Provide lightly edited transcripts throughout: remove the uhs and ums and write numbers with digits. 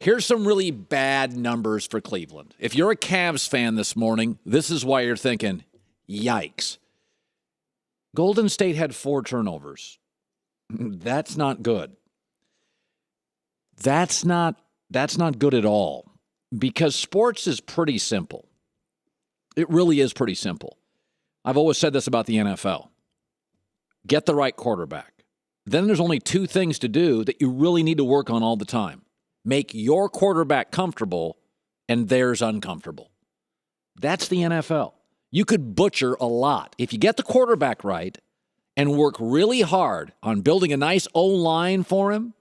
Here's some really bad numbers for Cleveland. If you're a Cavs fan this morning, this is why you're thinking, yikes. Golden State had 4 turnovers. That's not good. That's not good at all, because sports is pretty simple. It really is pretty simple. I've always said this about the NFL. Get the right quarterback. Then there's only 2 things to do that you really need to work on all the time. Make your quarterback comfortable and theirs uncomfortable. That's the NFL. You could butcher a lot. If you get the quarterback right and work really hard on building a nice O-line for him,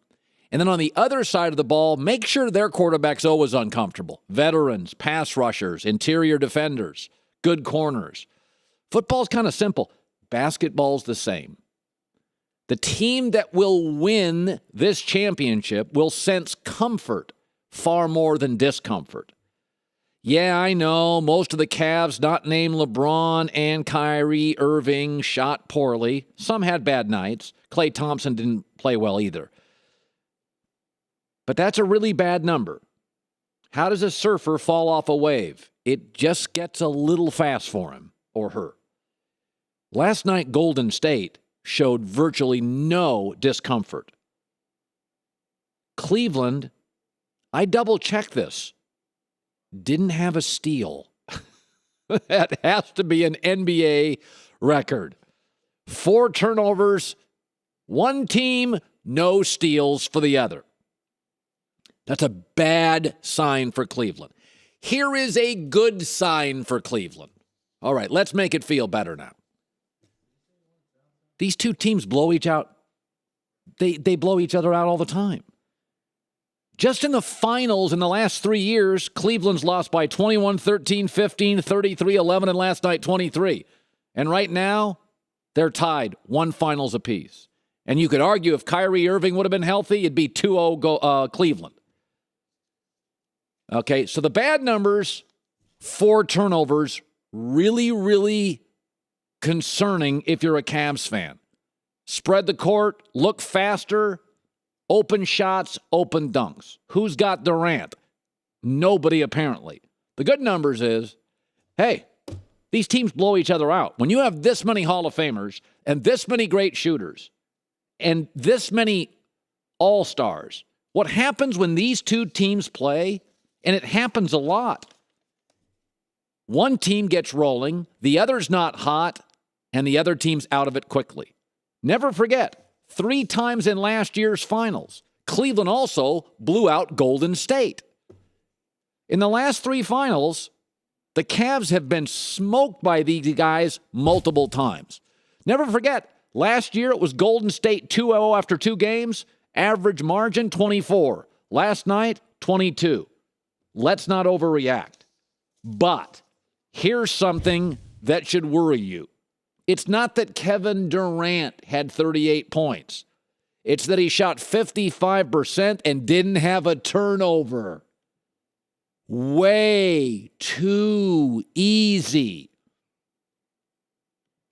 and then on the other side of the ball, make sure their quarterback's always uncomfortable. Veterans, pass rushers, interior defenders, good corners. Football's kind of simple. Basketball's the same. The team that will win this championship will sense comfort far more than discomfort. Yeah, I know most of the Cavs, not named LeBron and Kyrie Irving, shot poorly. Some had bad nights. Klay Thompson didn't play well either. But that's a really bad number. How does a surfer fall off a wave? It just gets a little fast for him or her. Last night, Golden State showed virtually no discomfort. Cleveland, I double-checked this, didn't have a steal. That has to be an NBA record. 4 turnovers, 1 team, no steals for the other. That's a bad sign for Cleveland. Here is a good sign for Cleveland. All right, let's make it feel better now. These 2 teams blow each out. They blow each other out all the time. Just in the finals in the last 3 years, Cleveland's lost by 21, 13, 15, 33, 11, and last night 23. And right now, they're tied 1 finals apiece. And you could argue if Kyrie Irving would have been healthy, it'd be 2-0 Cleveland. Okay, so the bad numbers, 4 turnovers, really, really concerning if you're a Cavs fan. Spread the court, look faster, open shots, open dunks. Who's got Durant? Nobody, apparently. The good numbers is, hey, these teams blow each other out. When you have this many Hall of Famers and this many great shooters and this many all-stars, what happens when these 2 teams play, and it happens a lot, one team gets rolling, the other's not hot, and the other team's out of it quickly. Never forget, 3 times in last year's finals, Cleveland also blew out Golden State. In the last 3 finals, the Cavs have been smoked by these guys multiple times. Never forget, last year it was Golden State 2-0 after 2 games, average margin 24. Last night, 22. Let's not overreact. But here's something that should worry you. It's not that Kevin Durant had 38 points. It's that he shot 55% and didn't have a turnover. Way too easy.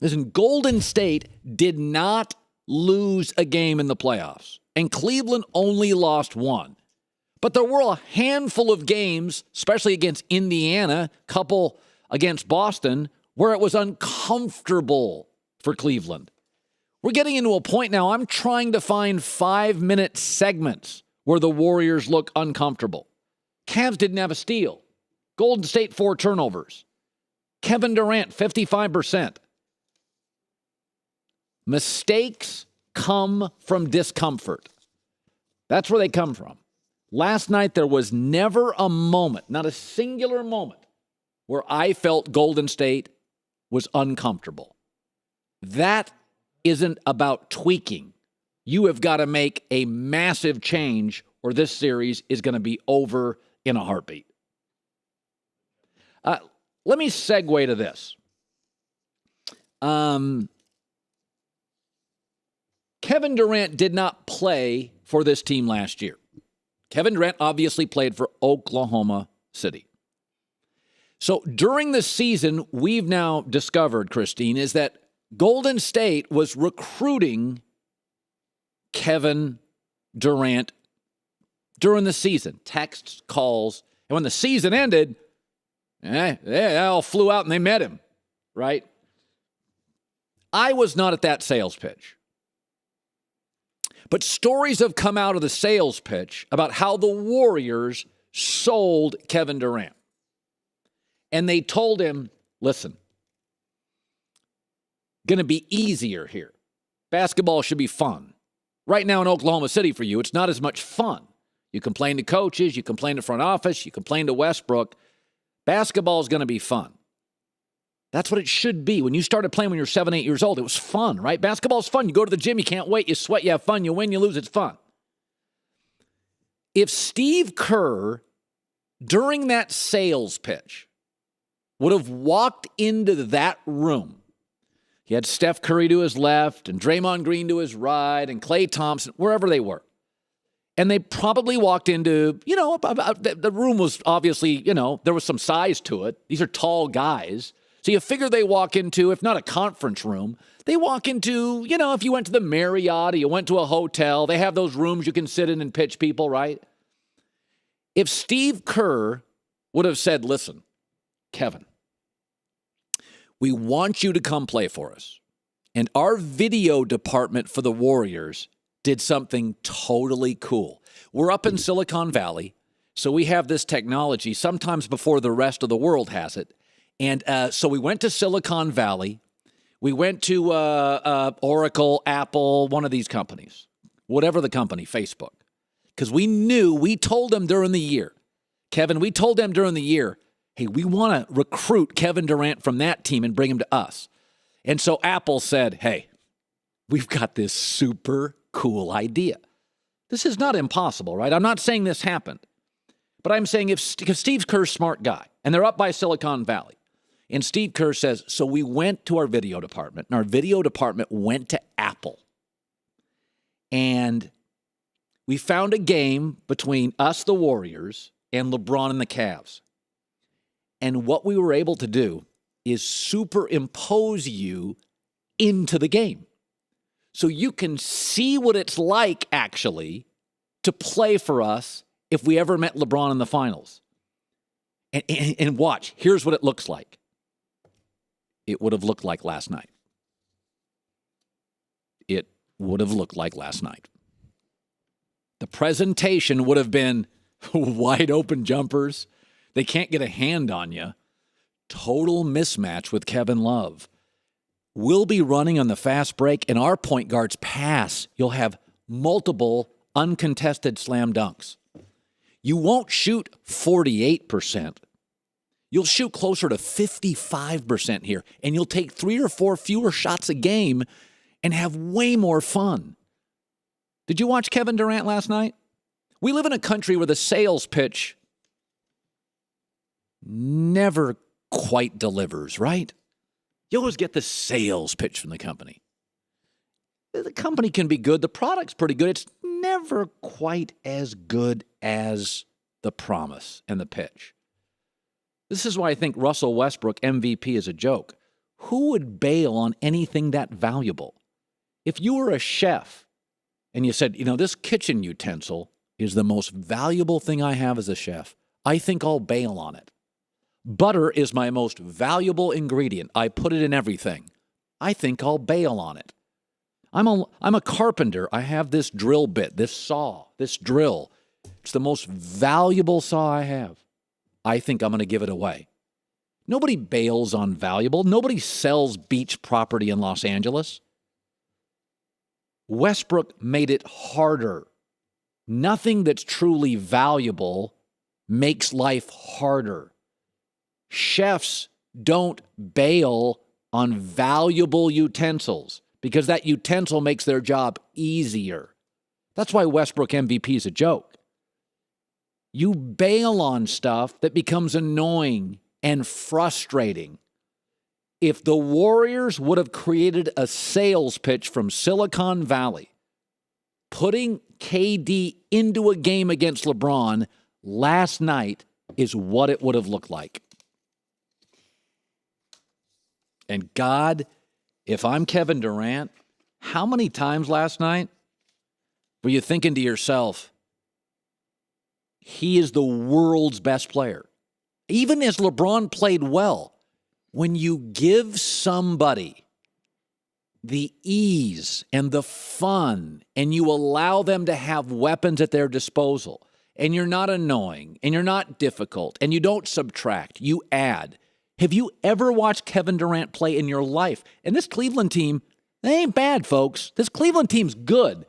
Listen, Golden State did not lose a game in the playoffs, and Cleveland only lost 1. But there were a handful of games, especially against Indiana, couple against Boston, where it was uncomfortable for Cleveland. We're getting into a point now, I'm trying to find 5-minute segments where the Warriors look uncomfortable. Cavs didn't have a steal. Golden State, 4 turnovers. Kevin Durant, 55%. Mistakes come from discomfort. That's where they come from. Last night, there was never a moment, not a singular moment, where I felt Golden State was uncomfortable. That isn't about tweaking. You have got to make a massive change or this series is going to be over in a heartbeat. Let me segue to this. Kevin Durant did not play for this team last year. Kevin Durant obviously played for Oklahoma City. So during the season, we've now discovered, Kristine, is that Golden State was recruiting Kevin Durant during the season, texts, calls. And when the season ended, they all flew out and they met him, right? I was not at that sales pitch. But stories have come out of the sales pitch about how the Warriors sold Kevin Durant. And they told him, listen, going to be easier here. Basketball should be fun. Right now in Oklahoma City for you, it's not as much fun. You complain to coaches, you complain to front office, you complain to Westbrook. Basketball is going to be fun. That's what it should be. When you started playing when you were 7, 8 years old, it was fun, right? Basketball is fun. You go to the gym, you can't wait, you sweat, you have fun, you win, you lose, it's fun. If Steve Kerr, during that sales pitch, would have walked into that room, he had Steph Curry to his left and Draymond Green to his right and Klay Thompson, wherever they were. And they probably walked into, the room was obviously, there was some size to it. These are tall guys. So you figure they walk into, if not a conference room, they walk into, if you went to the Marriott or you went to a hotel, they have those rooms you can sit in and pitch people, right? If Steve Kerr would have said, listen, Kevin, we want you to come play for us. And our video department for the Warriors did something totally cool. We're up in Silicon Valley, so we have this technology sometimes before the rest of the world has it. And so we went to Silicon Valley. We went to Oracle, Apple, one of these companies, whatever the company, Facebook. Because we told them during the year, Kevin, we told them during the year, hey, we want to recruit Kevin Durant from that team and bring him to us. And so Apple said, hey, we've got this super cool idea. This is not impossible, right? I'm not saying this happened. But I'm saying because Steve Kerr's a smart guy, and they're up by Silicon Valley, and Steve Kerr says, so we went to our video department, and our video department went to Apple. And we found a game between us, the Warriors, and LeBron and the Cavs. And what we were able to do is superimpose you into the game. So you can see what it's like, actually, to play for us if we ever met LeBron in the finals. And watch, here's what it looks like. It would have looked like last night. It would have looked like last night. The presentation would have been wide open jumpers. They can't get a hand on you. Total mismatch with Kevin Love. We'll be running on the fast break, and our point guards pass. You'll have multiple uncontested slam dunks. You won't shoot 48%. You'll shoot closer to 55% here, and you'll take 3 or 4 fewer shots a game and have way more fun. Did you watch Kevin Durant last night? We live in a country where the sales pitch never quite delivers, right? You always get the sales pitch from the company. The company can be good. The product's pretty good. It's never quite as good as the promise and the pitch. This is why I think Russell Westbrook MVP is a joke. Who would bail on anything that valuable? If you were a chef and you said, this kitchen utensil is the most valuable thing I have as a chef, I think I'll bail on it. Butter is my most valuable ingredient. I put it in everything. I think I'll bail on it. I'm a carpenter. I have this drill bit, this saw, this drill. It's the most valuable saw I have. I think I'm going to give it away. Nobody bails on valuable. Nobody sells beach property in Los Angeles. Westbrook made it harder. Nothing that's truly valuable makes life harder. Chefs don't bail on valuable utensils because that utensil makes their job easier. That's why Westbrook MVP is a joke. You bail on stuff that becomes annoying and frustrating. If the Warriors would have created a sales pitch from Silicon Valley, putting KD into a game against LeBron last night is what it would have looked like. And God, if I'm Kevin Durant, how many times last night were you thinking to yourself, he is the world's best player. Even as LeBron played well, when you give somebody the ease and the fun and you allow them to have weapons at their disposal and you're not annoying and you're not difficult and you don't subtract, you add. Have you ever watched Kevin Durant play in your life? And this Cleveland team, they ain't bad, folks. This Cleveland team's good.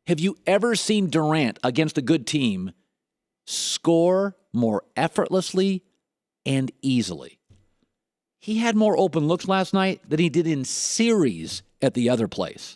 Have you ever seen Durant against a good team score more effortlessly and easily? He had more open looks last night than he did in series at the other place.